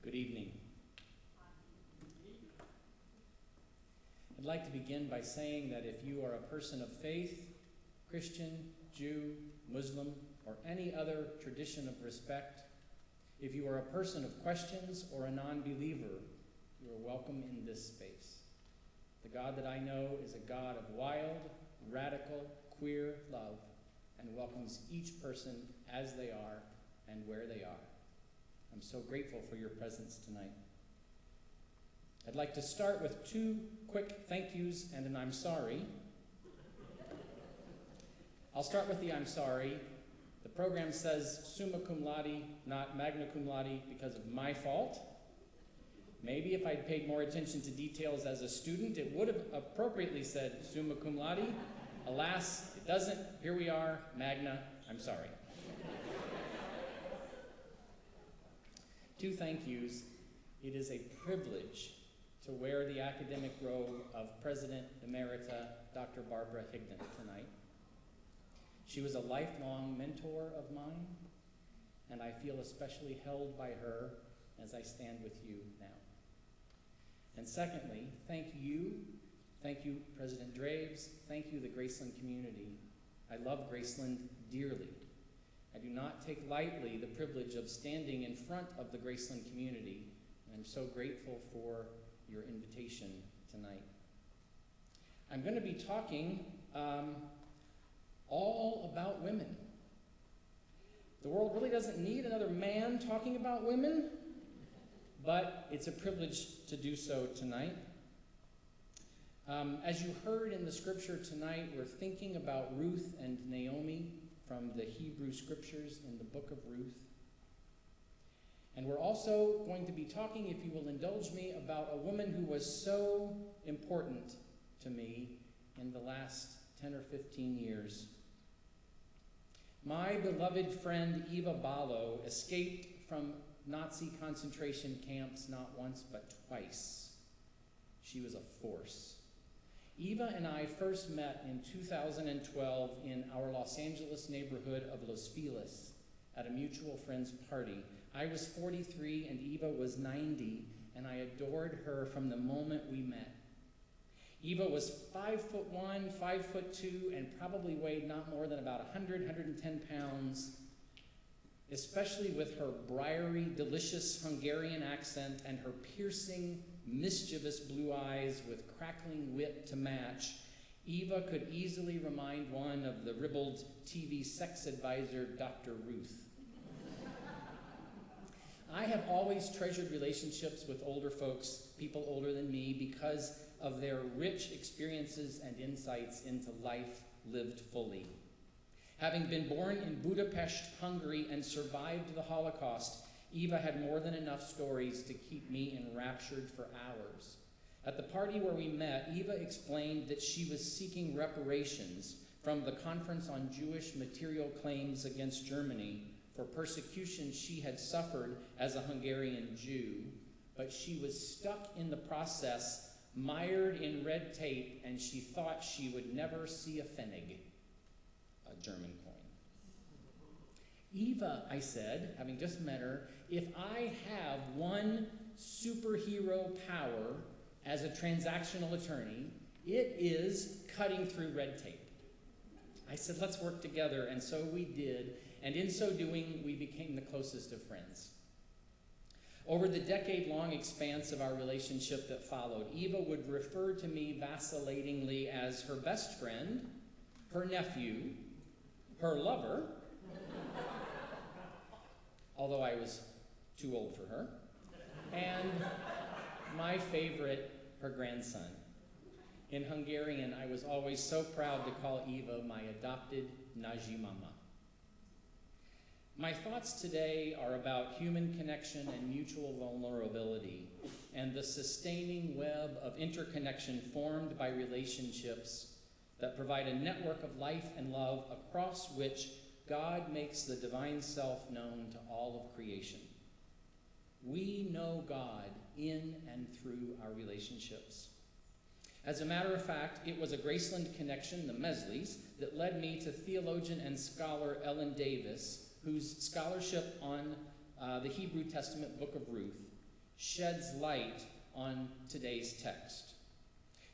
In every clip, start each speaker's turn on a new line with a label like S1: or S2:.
S1: Good evening. I'd like to begin by saying that if you are a person of faith, Christian, Jew, Muslim, or any other tradition of respect, if you are a person of questions or a non-believer, you are welcome in this space. The God that I know is a God of wild, radical, queer love and welcomes each person as they are and where they are. I'm so grateful for your presence tonight. I'd like to start with two quick thank yous and an I'm sorry. I'll start with the I'm sorry. The program says summa cum laude, not magna cum laude, because of my fault. Maybe if I'd paid more attention to details as a student, it would have appropriately said summa cum laude. Alas, it doesn't. Here we are, magna. I'm sorry. Two thank yous. It is a privilege to wear the academic robe of President Emerita Dr. Barbara Higdon tonight. She was a lifelong mentor of mine, and I feel especially held by her as I stand with you now. And secondly, thank you, President Draves, thank you, the Graceland community. I love Graceland dearly. I do not take lightly the privilege of standing in front of the Graceland community, and I'm so grateful for your invitation tonight. I'm going to be talking all about women. The world really doesn't need another man talking about women, but it's a privilege to do so tonight. As you heard in the scripture tonight, we're thinking about Ruth and Naomi from the Hebrew scriptures in the book of Ruth. And we're also going to be talking, if you will indulge me, about a woman who was so important to me in the last 10 or 15 years. My beloved friend Eva Ballo escaped from Nazi concentration camps not once but twice. She was a force. Eva and I first met in 2012 in our Los Angeles neighborhood of Los Feliz at a mutual friend's party. I was 43 and Eva was 90, and I adored her from the moment we met. Eva was 5'1", 5'2", and probably weighed not more than about 110 pounds, especially with her briery, delicious Hungarian accent and her piercing, mischievous blue eyes with crackling wit to match. Eva could easily remind one of the ribald TV sex advisor, Dr. Ruth. I have always treasured relationships with older folks, people older than me, because of their rich experiences and insights into life lived fully. Having been born in Budapest, Hungary, and survived the Holocaust, Eva had more than enough stories to keep me enraptured for hours. At the party where we met, Eva explained that she was seeking reparations from the Conference on Jewish Material Claims Against Germany for persecution she had suffered as a Hungarian Jew, but she was stuck in the process, mired in red tape, and she thought she would never see a Pfennig, a German coin. Eva, I said, having just met her, if I have one superhero power as a transactional attorney, it is cutting through red tape. I said, let's work together, and so we did, and in so doing, we became the closest of friends. Over the decade-long expanse of our relationship that followed, Eva would refer to me vacillatingly as her best friend, her nephew, her lover, although I was too old for her, and my favorite, her grandson. In Hungarian, I was always so proud to call Eva my adopted Naji Mama. My thoughts today are about human connection and mutual vulnerability, and the sustaining web of interconnection formed by relationships that provide a network of life and love across which God makes the divine self known to all of creation. We know God in and through our relationships. As a matter of fact, it was a Graceland connection, the Mesleys, that led me to theologian and scholar Ellen Davis, whose scholarship on the Hebrew Testament book of Ruth sheds light on today's text.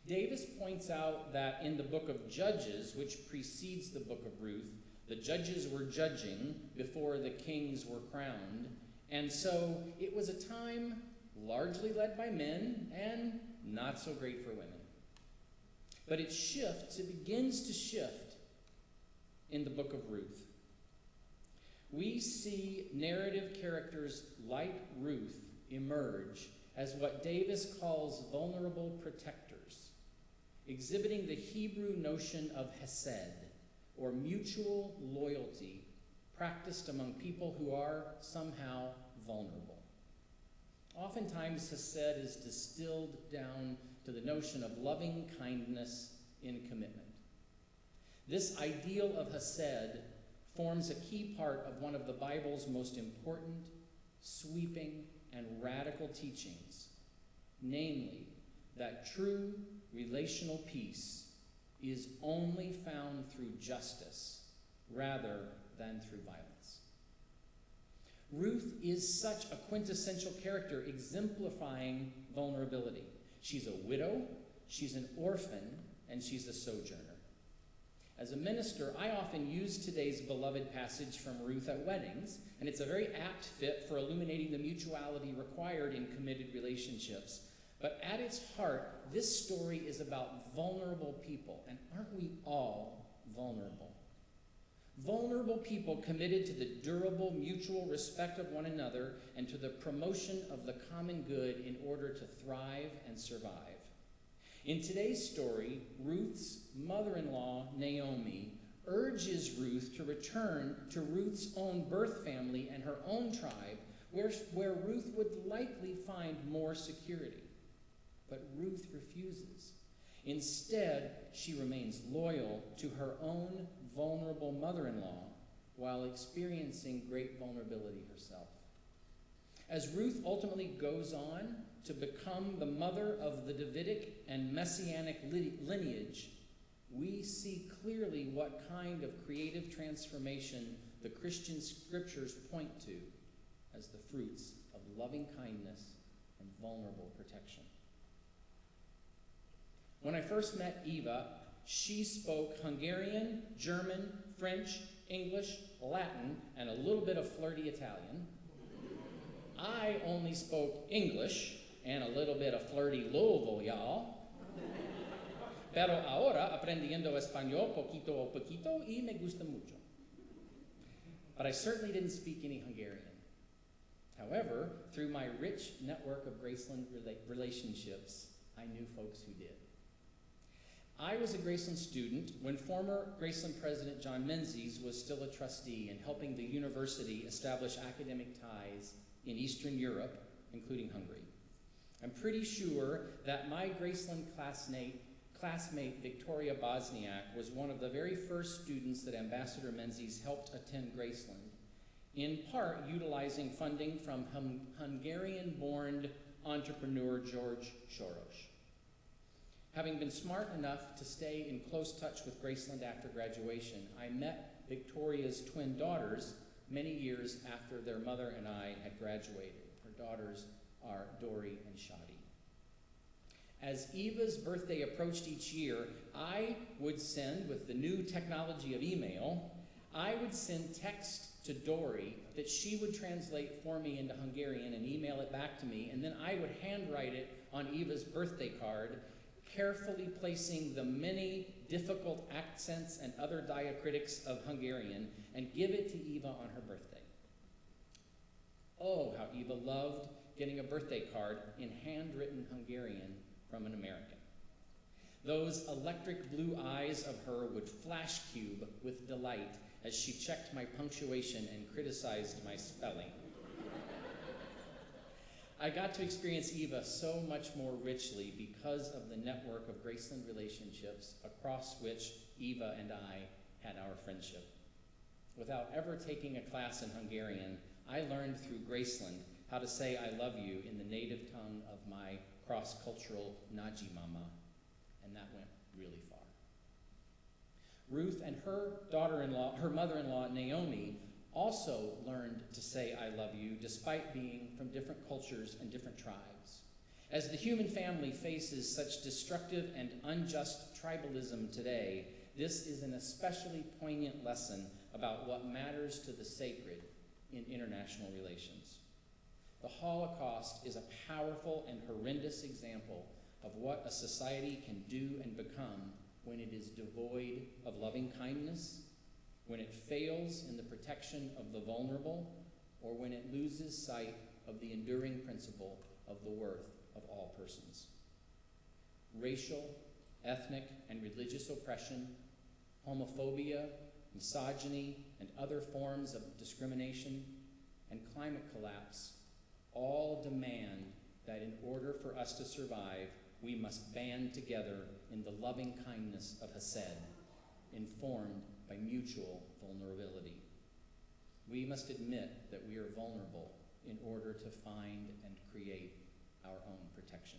S1: Davis points out that in the book of Judges, which precedes the book of Ruth, the judges were judging before the kings were crowned, and so it was a time largely led by men and not so great for women. But it begins to shift in the book of Ruth. We see narrative characters like Ruth emerge as what Davis calls vulnerable protectors, exhibiting the Hebrew notion of hesed, or mutual loyalty, practiced among people who are somehow vulnerable. Oftentimes, hesed is distilled down to the notion of loving kindness in commitment. This ideal of hesed forms a key part of one of the Bible's most important, sweeping, and radical teachings, namely that true relational peace is only found through justice rather than through violence. Ruth is such a quintessential character exemplifying vulnerability. She's a widow, she's an orphan, and she's a sojourner. As a minister, I often use today's beloved passage from Ruth at weddings, and it's a very apt fit for illuminating the mutuality required in committed relationships. But at its heart, this story is about vulnerable people, and aren't we all vulnerable? Vulnerable people committed to the durable mutual respect of one another and to the promotion of the common good in order to thrive and survive. In today's story, Ruth's mother-in-law, Naomi, urges Ruth to return to Ruth's own birth family and her own tribe, where Ruth would likely find more security. But Ruth refuses. Instead, she remains loyal to her own vulnerable mother-in-law while experiencing great vulnerability herself. As Ruth ultimately goes on to become the mother of the Davidic and Messianic lineage, we see clearly what kind of creative transformation the Christian scriptures point to as the fruits of loving kindness and vulnerable protection. When I first met Eva, she spoke Hungarian, German, French, English, Latin, and a little bit of flirty Italian. I only spoke English and a little bit of flirty Louisville, y'all. Pero ahora aprendiendo español poquito a poquito y me gusta mucho. But I certainly didn't speak any Hungarian. However, through my rich network of Graceland relationships, I knew folks who did. I was a Graceland student when former Graceland President John Menzies was still a trustee and helping the university establish academic ties in Eastern Europe, including Hungary. I'm pretty sure that my Graceland classmate Victoria Bosniak was one of the very first students that Ambassador Menzies helped attend Graceland, in part utilizing funding from Hungarian-born entrepreneur George Soros. Having been smart enough to stay in close touch with Graceland after graduation, I met Victoria's twin daughters many years after their mother and I had graduated. Her daughters are Dory and Shadi. As Eva's birthday approached each year, I would send, with the new technology of email, I would send text to Dory that she would translate for me into Hungarian and email it back to me, and then I would handwrite it on Eva's birthday card, carefully placing the many difficult accents and other diacritics of Hungarian, and give it to Eva on her birthday. Oh, how Eva loved getting a birthday card in handwritten Hungarian from an American. Those electric blue eyes of her would flash cube with delight as she checked my punctuation and criticized my spelling. I got to experience Eva so much more richly because of the network of Graceland relationships across which Eva and I had our friendship. Without ever taking a class in Hungarian, I learned through Graceland how to say I love you in the native tongue of my cross-cultural Naji Mama, and that went really far. Ruth and her mother-in-law, Naomi, also learned to say I love you despite being from different cultures and different tribes. As the human family faces such destructive and unjust tribalism today, this is an especially poignant lesson about what matters to the sacred in international relations. The Holocaust is a powerful and horrendous example of what a society can do and become when it is devoid of loving kindness, when it fails in the protection of the vulnerable, or when it loses sight of the enduring principle of the worth of all persons. Racial, ethnic, and religious oppression, homophobia, misogyny, and other forms of discrimination, and climate collapse all demand that in order for us to survive, we must band together in the loving kindness of Hesed, informed by mutual vulnerability. We must admit that we are vulnerable in order to find and create our own protection.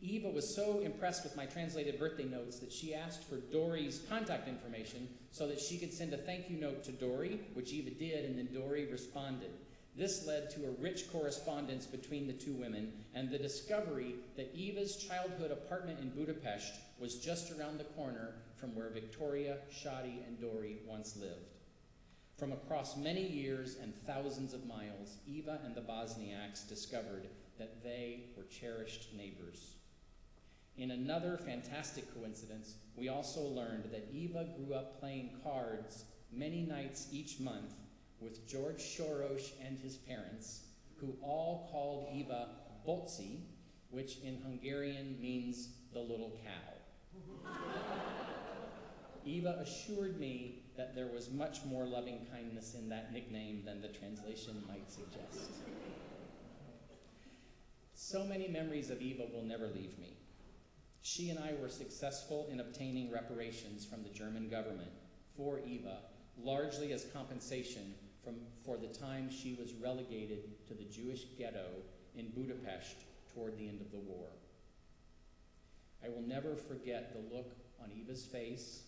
S1: Eva was so impressed with my translated birthday notes that she asked for Dory's contact information so that she could send a thank you note to Dory, which Eva did, and then Dory responded. This led to a rich correspondence between the two women and the discovery that Eva's childhood apartment in Budapest was just around the corner from where Victoria, Shadi, and Dory once lived. From across many years and thousands of miles, Eva and the Bosniaks discovered that they were cherished neighbors. In another fantastic coincidence, we also learned that Eva grew up playing cards many nights each month with George Soros and his parents, who all called Eva Bocsi, which in Hungarian means the little cow. Eva assured me that there was much more loving kindness in that nickname than the translation might suggest. So many memories of Eva will never leave me. She and I were successful in obtaining reparations from the German government for Eva, largely as compensation for the time she was relegated to the Jewish ghetto in Budapest toward the end of the war. I will never forget the look on Eva's face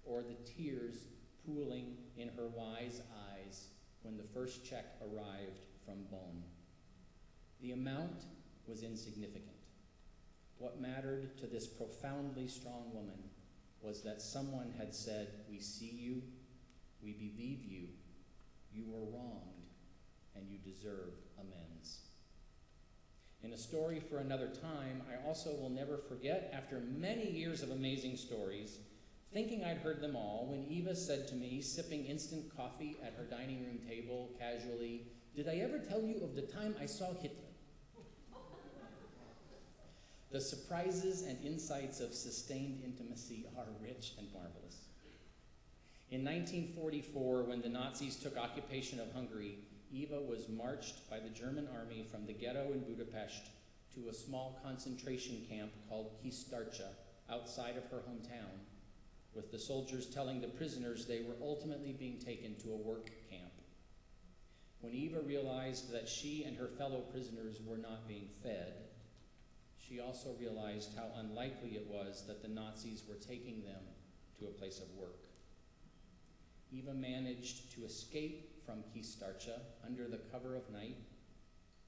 S1: or the tears pooling in her wise eyes when the first check arrived from Bonn. The amount was insignificant. What mattered to this profoundly strong woman was that someone had said, "We see you, we believe you, you were wronged, and you deserve amends." In a story for another time, I also will never forget, after many years of amazing stories, thinking I'd heard them all, when Eva said to me, sipping instant coffee at her dining room table casually, "Did I ever tell you of the time I saw Hitler?" The surprises and insights of sustained intimacy are rich and marvelous. In 1944, when the Nazis took occupation of Hungary, Eva was marched by the German army from the ghetto in Budapest to a small concentration camp called Kistarcha, outside of her hometown, with the soldiers telling the prisoners they were ultimately being taken to a work camp. When Eva realized that she and her fellow prisoners were not being fed, she also realized how unlikely it was that the Nazis were taking them to a place of work. Eva managed to escape from Kistarcha under the cover of night,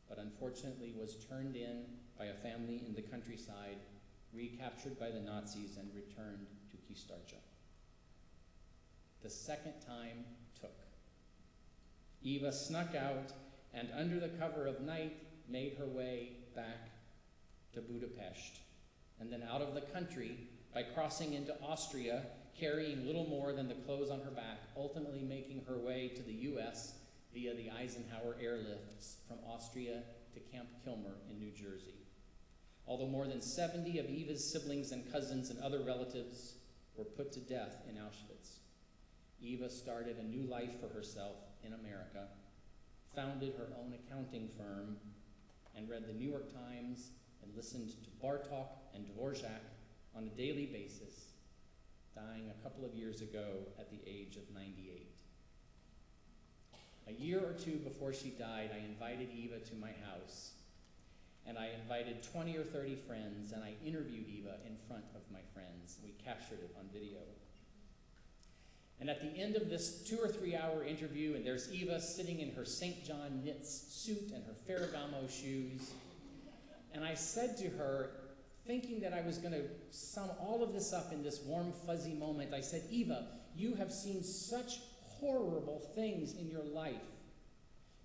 S1: but unfortunately was turned in by a family in the countryside, recaptured by the Nazis, and returned to Kistarcha. The second time took. Eva snuck out and under the cover of night made her way back to Budapest, and then out of the country by crossing into Austria, carrying little more than the clothes on her back, ultimately making her way to the US via the Eisenhower airlifts from Austria to Camp Kilmer in New Jersey. Although more than 70 of Eva's siblings and cousins and other relatives were put to death in Auschwitz, Eva started a new life for herself in America, founded her own accounting firm, and read the New York Times and listened to Bartok and Dvorak on a daily basis, dying a couple of years ago at the age of 98. A year or two before she died, I invited Eva to my house, and I invited 20 or 30 friends, and I interviewed Eva in front of my friends. We captured it on video. And at the end of this 2 or 3 hour interview, and there's Eva sitting in her St. John knits suit and her Ferragamo shoes. And I said to her, thinking that I was going to sum all of this up in this warm, fuzzy moment, I said, Eva, you have seen such horrible things in your life.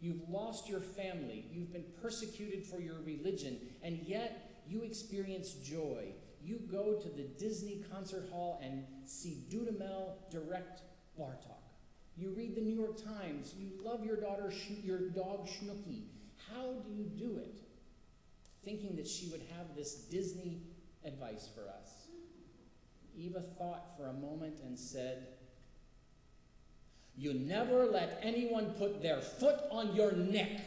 S1: You've lost your family. You've been persecuted for your religion, and yet you experience joy. You go to the Disney concert hall and see Dudamel direct Bartok. You read the New York Times. You love your dog Schnooky. How do you do it? Thinking that she would have this Disney advice for us. Eva thought for a moment and said, you never let anyone put their foot on your neck.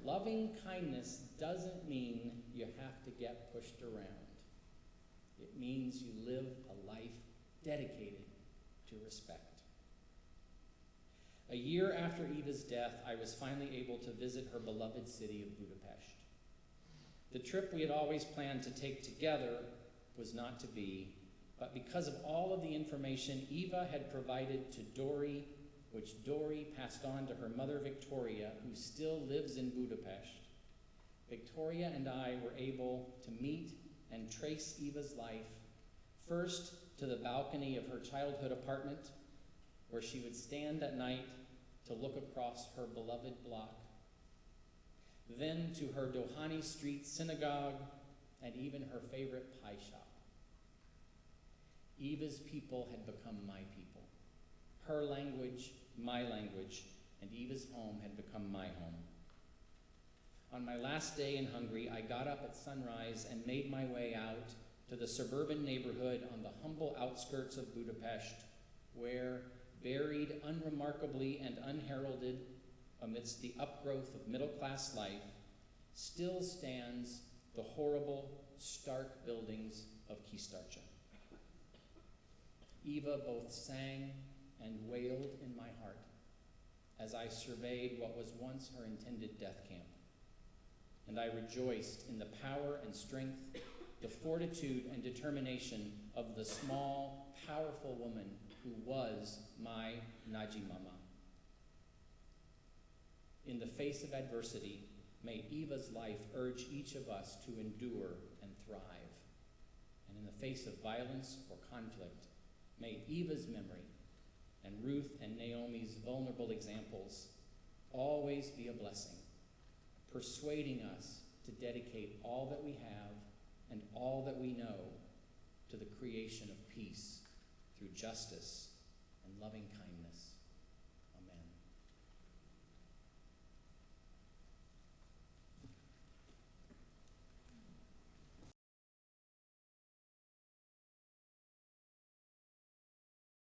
S1: Loving kindness doesn't mean you have to get pushed around. It means you live a life dedicated to respect. A year after Eva's death, I was finally able to visit her beloved city of Budapest. The trip we had always planned to take together was not to be, but because of all of the information Eva had provided to Dori, which Dori passed on to her mother Victoria, who still lives in Budapest, Victoria and I were able to meet and trace Eva's life, first to the balcony of her childhood apartment, where she would stand at night to look across her beloved block, then to her Doheny Street synagogue, and even her favorite pie shop. Eva's people had become my people. Her language, my language, and Eva's home had become my home. On my last day in Hungary, I got up at sunrise and made my way out to the suburban neighborhood on the humble outskirts of Budapest, where, buried unremarkably and unheralded amidst the upgrowth of middle-class life, still stands the horrible, stark buildings of Kistarcha. Eva both sang and wailed in my heart as I surveyed what was once her intended death camp. And I rejoiced in the power and strength, the fortitude and determination of the small, powerful woman who was my Naji Mama. In the face of adversity, may Eva's life urge each of us to endure and thrive. And in the face of violence or conflict, may Eva's memory and Ruth and Naomi's vulnerable examples always be a blessing, persuading us to dedicate all that we have and all that we know to the creation of peace through justice and loving kindness.